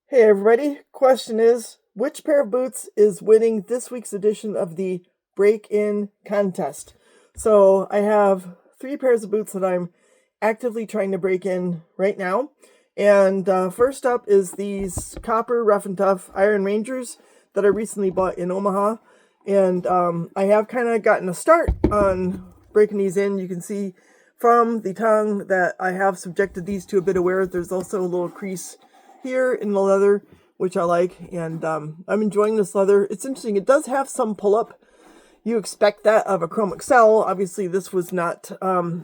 Hey everybody, question is, which pair of boots is winning this week's edition of the break-in contest? So I have three pairs of boots that I'm actively trying to break in right now. And first up is these copper Rough and Tough Iron Rangers that I recently bought in Omaha. And I have kind of gotten a start on breaking these in. You can see from the tongue that I have subjected these to a bit of wear. There's also a little crease here in the leather, which I like, and I'm enjoying this leather. It's interesting. It does have some pull-up. You expect that of a Chrome Excel. Obviously, this was not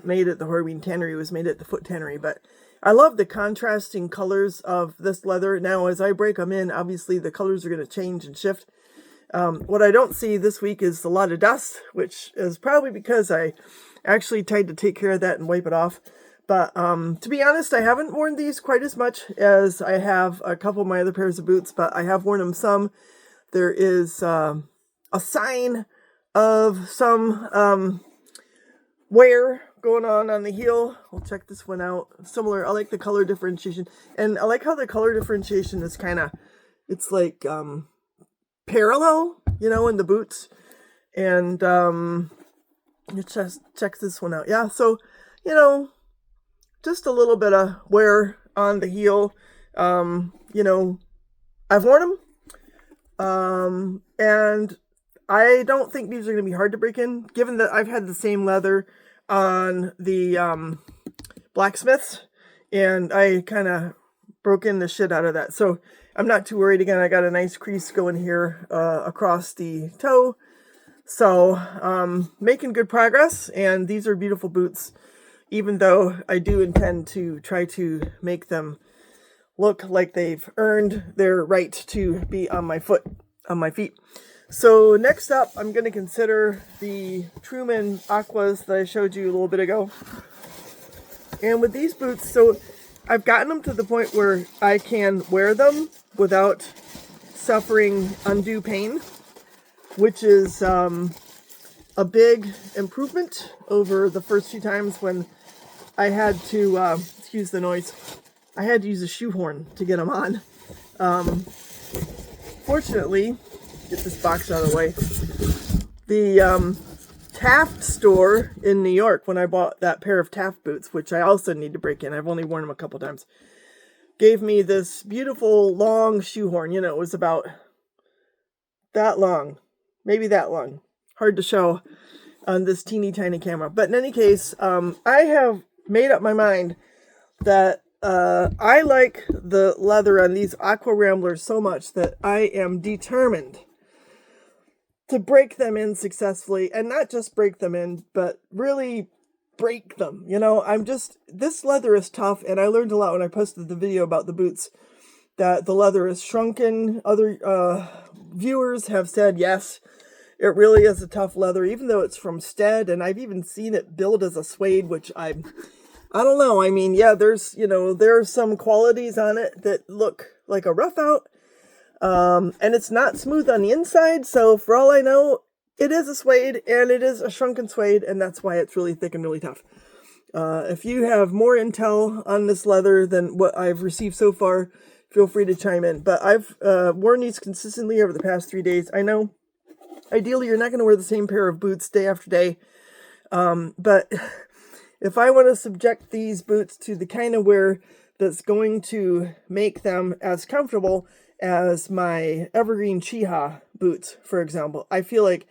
made at the Horween Tannery. It was made at the Foot Tannery, but I love the contrasting colors of this leather. Now, as I break them in, obviously the colors are going to change and shift. What I don't see this week is a lot of dust, which is probably because I actually tried to take care of that and wipe it off. But to be honest, I haven't worn these quite as much as I have a couple of my other pairs of boots, but I have worn them some. There is a sign of some wear going on the heel. We'll check this one out. Similar, I like the color differentiation. And I like how the color differentiation is kind of, it's like parallel, in the boots. And let's just check this one out. Yeah, so, just a little bit of wear on the heel. I've worn them. And I don't think these are going to be hard to break in, given that I've had the same leather on the blacksmiths, and I kind of broke in the shit out of that. So I'm not too worried. Again, I got a nice crease going here across the toe. So making good progress, and these are beautiful boots, even though I do intend to try to make them look like they've earned their right to be on my feet. So next up, I'm going to consider the Truman Aquas that I showed you a little bit ago. And with these boots, so I've gotten them to the point where I can wear them without suffering undue pain, which is a big improvement over the first few times when I had to, excuse the noise, I had to use a shoehorn to get them on. Fortunately, get this box out of the way, the Taft store in New York, when I bought that pair of Taft boots, which I also need to break in, I've only worn them a couple times, gave me this beautiful long shoehorn. It was about that long, maybe that long. Hard to show on this teeny tiny camera. But in any case, I have made up my mind that I like the leather on these Aqua Ramblers so much that I am determined to break them in successfully, and not just break them in, but really break them. This leather is tough, and I learned a lot when I posted the video about the boots, that the leather is shrunken. Other viewers have said, yes, it really is a tough leather, even though it's from Stead, and I've even seen it billed as a suede, which I don't know. I mean, yeah, there are some qualities on it that look like a rough out, and it's not smooth on the inside, so for all I know, it is a suede, and it is a shrunken suede, and that's why it's really thick and really tough. If you have more intel on this leather than what I've received so far, feel free to chime in. But I've worn these consistently over the past 3 days. I know, ideally, you're not going to wear the same pair of boots day after day, but if I want to subject these boots to the kind of wear that's going to make them as comfortable as my Evergreen Chiha boots, for example, I feel like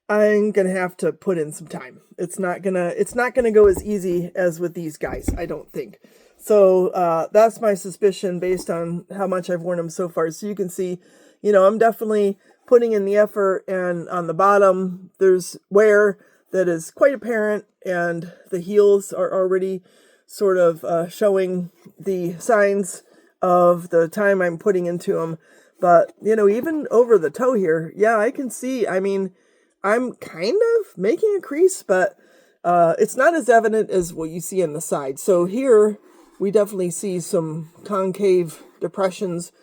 I'm gonna have to put in some time. It's not gonna go as easy as with these guys, I don't think. So that's my suspicion based on how much I've worn them so far. So you can see, I'm definitely putting in the effort, and on the bottom there's wear that is quite apparent, and the heels are already sort of showing the signs of the time I'm putting into them. But, even over the toe here, yeah, I can see, I mean, I'm kind of making a crease, but it's not as evident as what you see on the side. So here, we definitely see some concave depressions,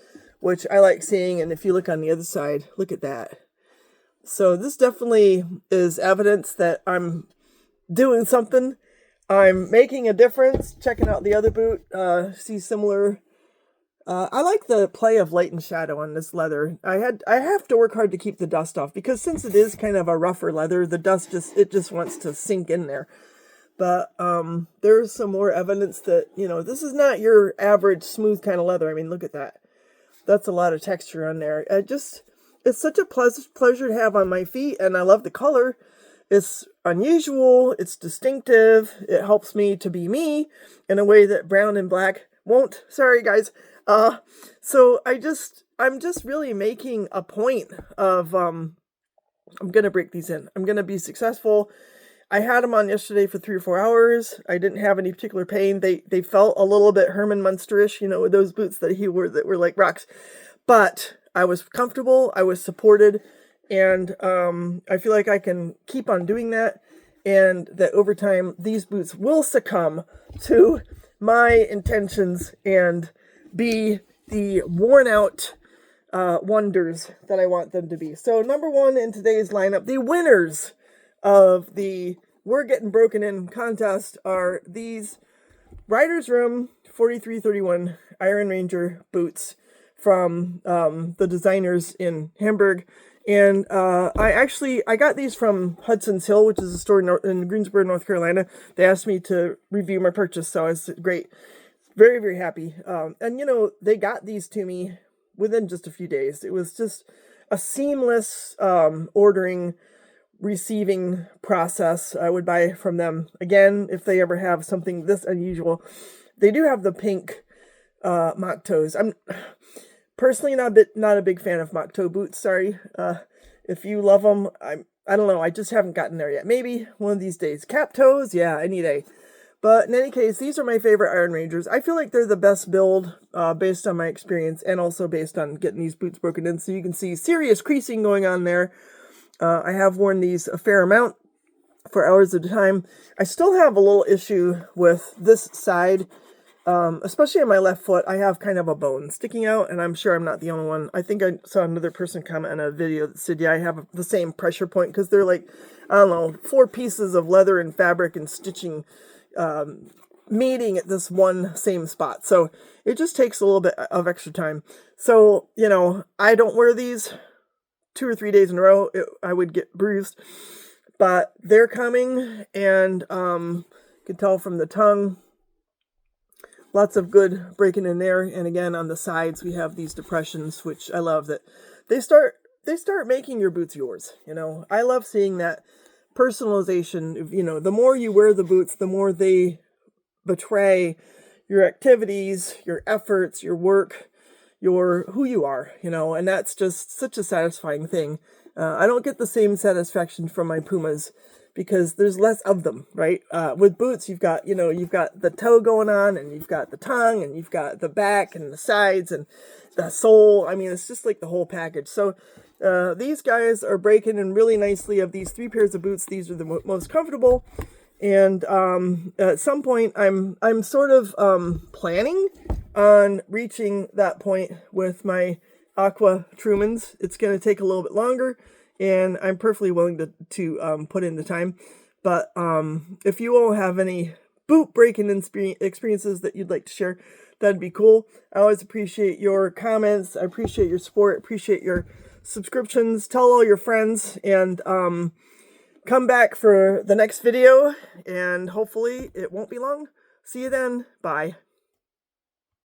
which I like seeing, and if you look on the other side, look at that. So this definitely is evidence that I'm doing something. I'm making a difference. Checking out the other boot, see similar I like the play of light and shadow on this leather. I have to work hard to keep the dust off because since it is kind of a rougher leather, the dust just wants to sink in there. But there's some more evidence that, this is not your average smooth kind of leather. I mean, look at that. That's a lot of texture on there. It's such a pleasure to have on my feet, and I love the color. It's unusual, it's distinctive, it helps me to be me in a way that brown and black won't. Sorry, guys. So I'm just really making a point of, I'm gonna break these in. I'm gonna be successful. I had them on yesterday for 3 or 4 hours. I didn't have any particular pain. They felt a little bit Herman Munsterish, with those boots that he wore that were like rocks. But I was comfortable, I was supported, and I feel like I can keep on doing that, and that over time these boots will succumb to my intentions and be the worn out wonders that I want them to be. So number one in today's lineup, the winners of the We're Getting Broken In contest are these Writer's Room 4331 Iron Ranger boots from the designers in Hamburg. And I got these from Hudson's Hill, which is a store in Greensboro, North Carolina. They asked me to review my purchase, so I was great. Very, very happy. And they got these to me within just a few days. It was just a seamless ordering, receiving process. I would buy from them again if they ever have something this unusual. They do have the pink mock toes. I'm personally not a big fan of mock toe boots. Sorry. If you love them, I don't know. I just haven't gotten there yet. Maybe one of these days. Cap toes, yeah, I need a. But in any case, these are my favorite Iron Rangers. I feel like they're the best build based on my experience and also based on getting these boots broken in. So you can see serious creasing going on there. I have worn these a fair amount for hours at a time. I still have a little issue with this side, especially on my left foot. I have kind of a bone sticking out, and I'm sure I'm not the only one. I think I saw another person comment on a video that said, yeah, I have the same pressure point because they're like, I don't know, 4 pieces of leather and fabric and stitching meeting at this one same spot. So it just takes a little bit of extra time. So, I don't wear these 2 or 3 days in a row. I would get bruised, but they're coming, and you can tell from the tongue, lots of good breaking in there. And again, on the sides, we have these depressions, which I love that they start making your boots yours. I love seeing that personalization. The more you wear the boots, the more they betray your activities, your efforts, your work, who you are, and that's just such a satisfying thing. I don't get the same satisfaction from my Pumas because there's less of them, right? With boots, you've got the toe going on, and you've got the tongue, and you've got the back and the sides and the sole. I mean, it's just like the whole package. So these guys are breaking in really nicely. Of these 3 pairs of boots, these are the most comfortable. And at some point, I'm sort of planning on reaching that point with my Aqua Trumans. It's going to take a little bit longer, and I'm perfectly willing to put in the time. But if you all have any boot breaking experiences that you'd like to share, that'd be cool. I always appreciate your comments. I appreciate your support. Appreciate your subscriptions. Tell all your friends, and come back for the next video, and hopefully it won't be long. See you then. Bye.